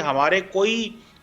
हमारे कोई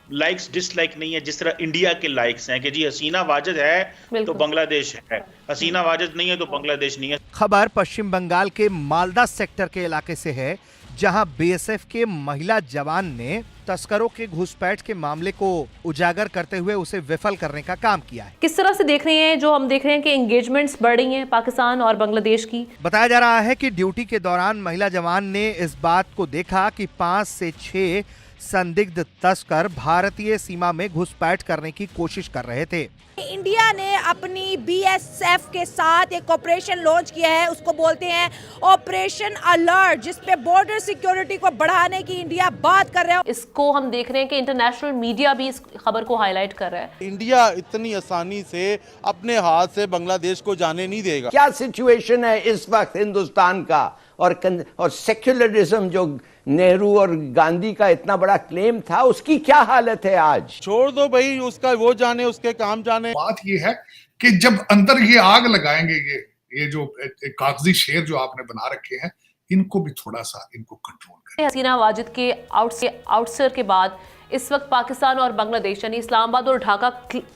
likes dislike नहीं है जिस तरह इंडिया के लाइक्स हैं कि जी हसीना वाजिद है तो बिल्कुल। बांग्लादेश है, हसीना वाजिद नहीं है तो बांग्लादेश नहीं है। खबर पश्चिम बंगाल के मालदा सेक्टर के इलाके से है, जहां बीएसएफ के महिला जवान ने तस्करों के घुसपैठ के मामले को उजागर करते हुए उसे विफल करने का काम किया है। किस तरह से देख रहे हैं, जो हम देख रहे हैं कि एंगेजमेंट्स बढ़ रही हैं पाकिस्तान और बांग्लादेश की। बताया जा रहा है कि ड्यूटी के दौरान महिला जवान ने इस बात को देखा कि 5 से 6 संदिग्ध तस्कर भारतीय सीमा में घुसपैठ करने की कोशिश कर रहे थे। इंडिया ने अपनी बीएसएफ के साथ एक ऑपरेशन लॉन्च किया है, उसको बोलते हैं ऑपरेशन अलर्ट, जिसपे बॉर्डर सिक्योरिटी को बढ़ाने की इंडिया बात कर रहा है। इसको हम देख रहे हैं कि इंटरनेशनल मीडिया भी इस खबर को हाईलाइट कर रहा है। इंडिया इतनी आसानी से अपने हाथ से बांग्लादेश को जाने नहीं देगा। क्या सिचुएशन है इस वक्त हिंदुस्तान का, और सेक्युलरिज्म जो नेहरू और गांधी का इतना बड़ा क्लेम था, उसकी क्या हालत है आज? छोड़ दो भाई, उसका वो जाने, उसके काम जाने। बात ये है कि जब अंदर ये आग लगाएंगे, ये जो कागजी शेर जो आपने बना रखे हैं, इनको भी थोड़ा सा इनको कंट्रोल करें। हसीना वाजिद के आउटसर के बाद इस वक्त पाकिस्तान और बांग्लादेश यानी इस्लामाबाद और ढाका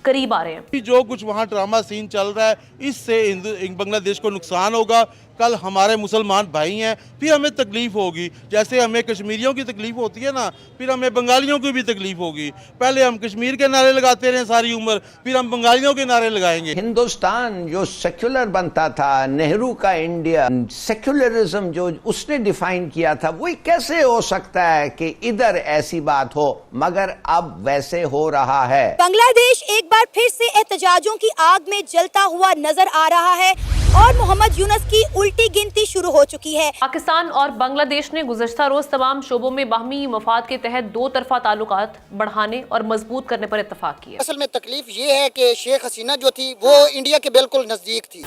करीब आ रहे हैं। जो कुछ वहाँ ड्रामा सीन चल रहा है, इससे बांग्लादेश को नुकसान होगा। कल हमारे मुसलमान भाई हैं, फिर हमें तकलीफ होगी। जैसे हमें कश्मीरियों की तकलीफ होती है ना, फिर हमें बंगालियों की भी तकलीफ होगी। पहले हम कश्मीर के नारे लगाते रहे सारी उम्र, फिर हम बंगालियों के नारे लगाएंगे। हिंदुस्तान जो सेक्युलर बनता था, नेहरू का इंडिया, सेक्युलरिज्म जो उसने डिफाइन किया था, वो कैसे हो सकता है कि इधर ऐसी बात हो, मगर अब वैसे हो रहा है। बांग्लादेश एक बार फिर से एहतजाजों की आग में जलता हुआ नजर आ रहा है और मोहम्मद यूनुस की उल्टी गिनती शुरू हो चुकी है। पाकिस्तान और बांग्लादेश ने गुज़श्ता रोज तमाम शोबों में बाहमी मफाद के तहत दो तरफा ताल्लुकात बढ़ाने और मजबूत करने पर इत्तफाक किया। असल में तकलीफ ये है कि शेख हसीना जो थी वो इंडिया के बिल्कुल नजदीक थी।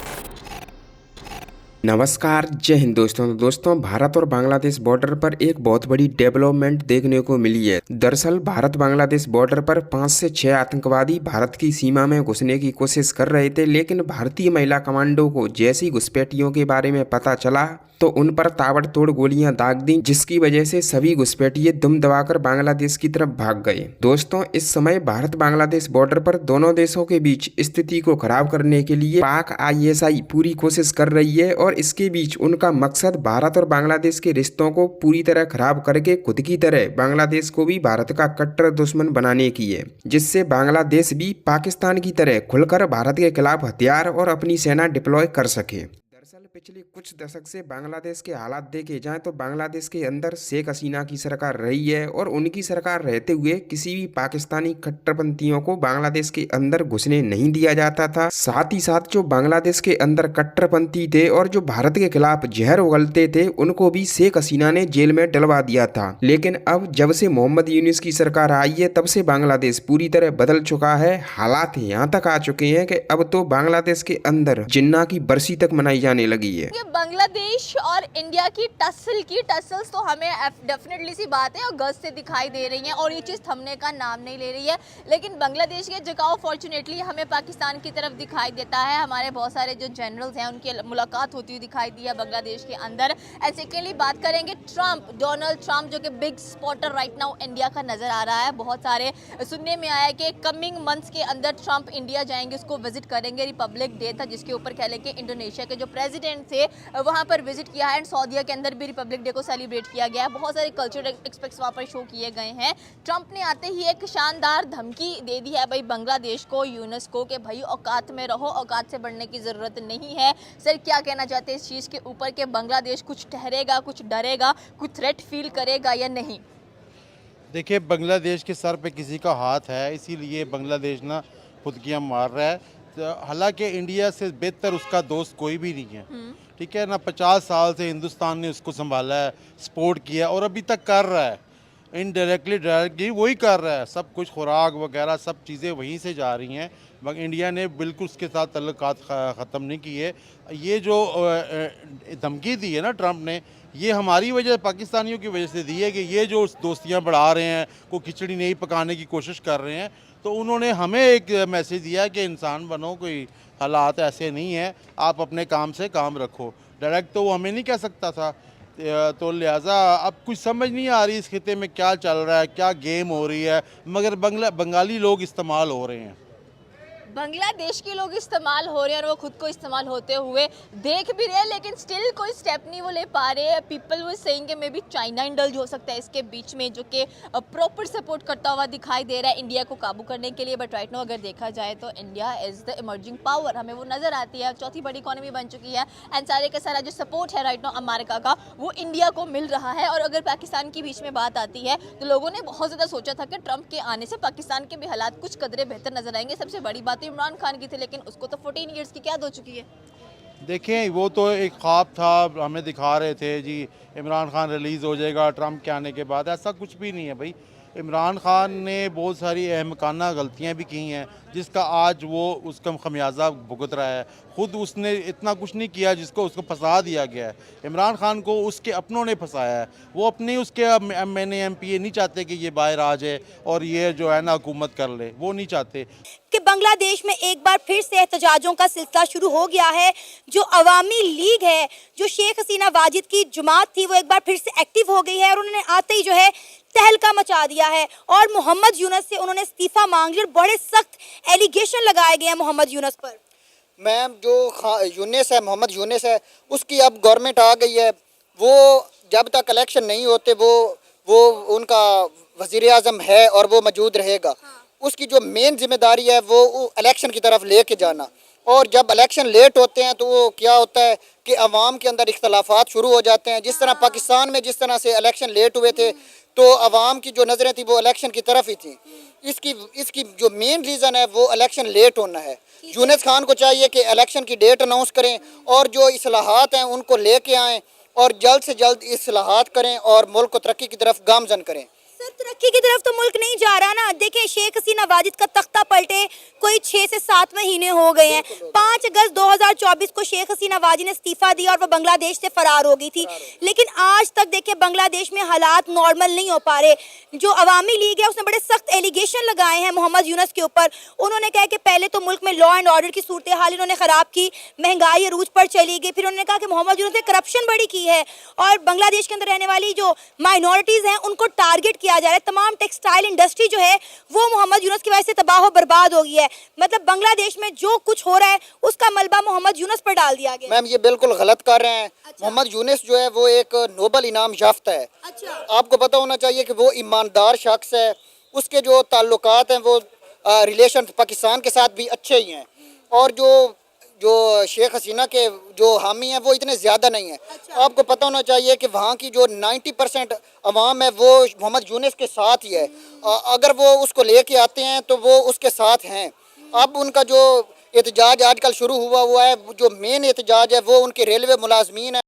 नमस्कार, जय हिंद दोस्तों, भारत और बांग्लादेश बॉर्डर पर एक बहुत बड़ी डेवलपमेंट देखने को मिली है। दरअसल भारत बांग्लादेश बॉर्डर पर 5 से 6 आतंकवादी भारत की सीमा में घुसने की कोशिश कर रहे थे, लेकिन भारतीय महिला कमांडो को जैसी घुसपैठियों के बारे में पता चला तो उन पर ताबड़तोड़ गोलियां दाग दी, जिसकी वजह से सभी घुसपैठिए दुम दबाकर बांग्लादेश की तरफ भाग गए। दोस्तों, इस समय भारत बांग्लादेश बॉर्डर पर दोनों देशों के बीच स्थिति को खराब करने के लिए पाक आईएसआई पूरी कोशिश कर रही है और इसके बीच उनका मकसद भारत और बांग्लादेश के रिश्तों को पूरी तरह खराब करके खुद की तरह बांग्लादेश को भी भारत का कट्टर दुश्मन बनाने की है, जिससे बांग्लादेश भी पाकिस्तान की तरह खुलकर भारत के खिलाफ हथियार और अपनी सेना डिप्लॉय कर सके। दरअसल पिछले कुछ दशक से बांग्लादेश के हालात देखे जाएं तो बांग्लादेश के अंदर शेख हसीना की सरकार रही है और उनकी सरकार रहते हुए किसी भी पाकिस्तानी कट्टरपंथियों को बांग्लादेश के अंदर घुसने नहीं दिया जाता था। साथ ही साथ जो बांग्लादेश के अंदर कट्टरपंथी थे और जो भारत के खिलाफ जहर उगलते थे, उनको भी शेख हसीना ने जेल में डलवा दिया था। लेकिन अब जब से मोहम्मद यूनुस की सरकार आई है, तब से बांग्लादेश पूरी तरह बदल चुका है। हालात यहाँ तक आ चुके हैं कि अब तो बांग्लादेश के अंदर जिन्ना की बरसी तक मनाई जाने लगी है। बांग्लादेश और इंडिया की टसल्स तो हमें डेफिनेटली सी बात है और गज से दिखाई दे रही हैं और ये चीज़ थमने का नाम नहीं ले रही है। लेकिन बांग्लादेश के झुकाव फॉर्चुनेटली हमें पाकिस्तान की तरफ दिखाई देता है। हमारे बहुत सारे जो जनरल्स हैं उनकी मुलाकात होती हुई दिखाई दी है बांग्लादेश के अंदर। एंड सेकेंडली बात करेंगे डोनाल्ड ट्रंप जो कि big spotter right now India का नजर आ रहा है। बहुत सारे सुनने में आया कि कमिंग मंथ्स के अंदर ट्रंप इंडिया जाएंगे, उसको विजिट करेंगे। रिपब्लिक डे था जिसके ऊपर कह लें कि इंडोनेशिया के जो प्रेसिडेंट थे वहां पर विजिट किया है एंड सऊदीया के अंदर भी रिपब्लिक डे को सेलिब्रेट किया गया है। बहुत सारे कल्चरल एक्सपेक्ट्स वहां पर शो किए गए हैं। ट्रंप ने आते ही एक शानदार धमकी दे दी है भाई बांग्लादेश को, यूनुस को, कि भाई औकात में रहो, औकात से बढ़ने की ज़रूरत नहीं है। सर क्या कहना चाहते हैं इस चीज़ के ऊपर कि बांग्लादेश कुछ ठहरेगा, कुछ डरेगा, कुछ थ्रेट फील करेगा या नहीं? देखिए, बांग्लादेश के सर पे किसी का हाथ है, इसीलिए बांग्लादेश ना खुदकियाँ मार रहा है। हालांकि इंडिया से बेहतर उसका दोस्त कोई भी नहीं है, ठीक है ना। 50 साल से हिंदुस्तान ने उसको संभाला है, सपोर्ट किया और अभी तक कर रहा है। इनडायरेक्टली डायरेक्टली वही कर रहा है, सब कुछ खुराक वगैरह सब चीज़ें वहीं से जा रही हैं। मगर इंडिया ने बिल्कुल उसके साथ तल्लुकात ख़त्म नहीं किए। ये जो धमकी दी है ना ट्रंप ने, ये हमारी वजह, पाकिस्तानियों की वजह से दी है कि ये जो दोस्तियाँ बढ़ा रहे हैं, को खिचड़ी नहीं पकाने की कोशिश कर रहे हैं। तो उन्होंने हमें एक मैसेज दिया कि इंसान बनो, कोई हालात ऐसे नहीं है, आप अपने काम से काम रखो। डायरेक्ट तो वो हमें नहीं कह सकता था। तो लिहाजा अब कुछ समझ नहीं आ रही इस खिते में क्या चल रहा है, क्या गेम हो रही है, मगर बंगाली लोग इस्तेमाल हो रहे हैं। बांग्लादेश के लोग इस्तेमाल हो रहे हैं और वो खुद को इस्तेमाल होते हुए देख भी रहे हैं, लेकिन स्टिल कोई स्टेप नहीं वो ले पा रहे हैं। पीपल वो सेइंग कि मे बी चाइना इंडल्ज हो सकता है इसके बीच में, जो कि प्रॉपर सपोर्ट करता हुआ दिखाई दे रहा है इंडिया को काबू करने के लिए। बट राइट नाउ अगर देखा जाए तो India is the emerging power, हमें वो नज़र आती है, चौथी बड़ी इकॉनमी बन चुकी है एंड सारे का सारा जो सपोर्ट है राइट नाउ अमेरिका का वो इंडिया को मिल रहा है। और अगर पाकिस्तान की बीच में बात आती है तो लोगों ने बहुत ज़्यादा सोचा था कि ट्रंप के आने से पाकिस्तान के भी हालात कुछ कदरे बेहतर नजर आएंगे। सबसे बड़ी बात इमरान खान की थी, लेकिन उसको तो 14 इयर्स की कैद हो चुकी है। देखें, वो तो एक ख्वाब था, हमें दिखा रहे थे जी इमरान खान रिलीज़ हो जाएगा ट्रंप के आने के बाद। ऐसा कुछ भी नहीं है भाई। इमरान खान ने बहुत सारी अहमकाना गलतियां भी की हैं जिसका आज वो उसका खमियाजा भुगत रहा है। ख़ुद उसने इतना कुछ नहीं किया जिसको उसको फंसा दिया गया है। इमरान खान को उसके अपनों ने फंसाया है। वो अपने उसके MNA MPA नहीं चाहते कि ये बाहर आ जाए और ये जो है ना हुकूमत कर ले, वो नहीं चाहते। कि बांग्लादेश में एक बार फिर से एहतजाजों का सिलसिला शुरू हो गया है। जो अवामी लीग है, जो शेख हसीना वाजिद की जमात थी, वो एक बार फिर से एक्टिव हो गई है और उन्होंने आते ही जो है तहलका मचा दिया है और मोहम्मद यूनुस से उन्होंने इस्तीफा मांग लिया। बड़े सख्त एलिगेशन लगाए गए हैं मोहम्मद यूनुस पर। मैम, जो यूनुस है, मोहम्मद यूनुस है, उसकी अब गवर्नमेंट आ गई है। वो जब तक इलेक्शन नहीं होते वो उनका वज़ीर आज़म है और वो मौजूद रहेगा। उसकी जो मेन जिम्मेदारी है वो इलेक्शन की तरफ लेके जाना। और जब इलेक्शन लेट होते हैं तो वो क्या होता है कि अवाम के अंदर इख्तलाफात शुरू हो जाते हैं। जिस तरह पाकिस्तान में जिस तरह से इलेक्शन लेट हुए थे तो अवाम की जो नज़रें थी वो इलेक्शन की तरफ ही थी। इसकी जो मेन रीज़न है वो इलेक्शन लेट होना है। यूनुस खान को चाहिए कि इलेक्शन की डेट अनाउंस करें और जो इस्लाहात हैं उनको लेके आएँ और जल्द से जल्द इस्लाहात करें और मुल्क को तरक्की की तरफ गामजन करें। सर, तरक्की की तरफ तो मुल्क नहीं जा रहा ना। देखिए, शेख हसीना वाजिद का तख्ता पलटे कोई 6 से 7 महीने हो गए हैं। 5 अगस्त 2024 को शेख हसीना वाजिद ने इस्तीफा दिया और वो बांग्लादेश से फरार हो गई थी। लेकिन आज तक देखिए बांग्लादेश में हालात नॉर्मल नहीं हो पा रहे। जो अवामी लीग है उसने बड़े सख्त एलिगेशन लगाए हैं मोहम्मद यूनुस के ऊपर। उन्होंने कहा कि पहले तो मुल्क में लॉ एंड ऑर्डर की सूरत हाल इन्होंने ख़राब की, महंगाई अरूज पर चली गई। फिर उन्होंने कहा कि मोहम्मद यूनुस ने करप्शन बड़ी की है और बांग्लादेश के अंदर रहने वाली जो माइनॉरिटीज़ हैं उनको टारगेट किया जा रहा है। तमाम टेक्सटाइल इंडस्ट्री जो है वो मोहम्मद यूनुस की वजह से तबाह बर्बाद हो गई है। मतलब बांग्लादेश में जो कुछ हो रहा है उसका मलबा मोहम्मद यूनुस पर डाल दिया गया। मैम, ये बिल्कुल गलत कर रहे हैं। मोहम्मद यूनुस जो है वो एक नोबल इनाम याफ्ता है। आपको पता होना चाहिए कि वो ईमानदार शख्स है। उसके जो ताल्लुकात हैं वो रिलेशन पाकिस्तान के साथ भी अच्छे ही हैं और जो शेख हसीना के जो हामी हैं वो इतने ज़्यादा नहीं हैं। आपको पता होना चाहिए कि वहाँ की जो 90% अवाम है वो मोहम्मद यूनुस के साथ ही है। अगर वो उसको लेके आते हैं तो वो उसके साथ हैं। अब उनका जो एहतजाज आजकल शुरू हुआ है, जो मेन एहतजाज है वो उनके रेलवे मुलाजमीन है।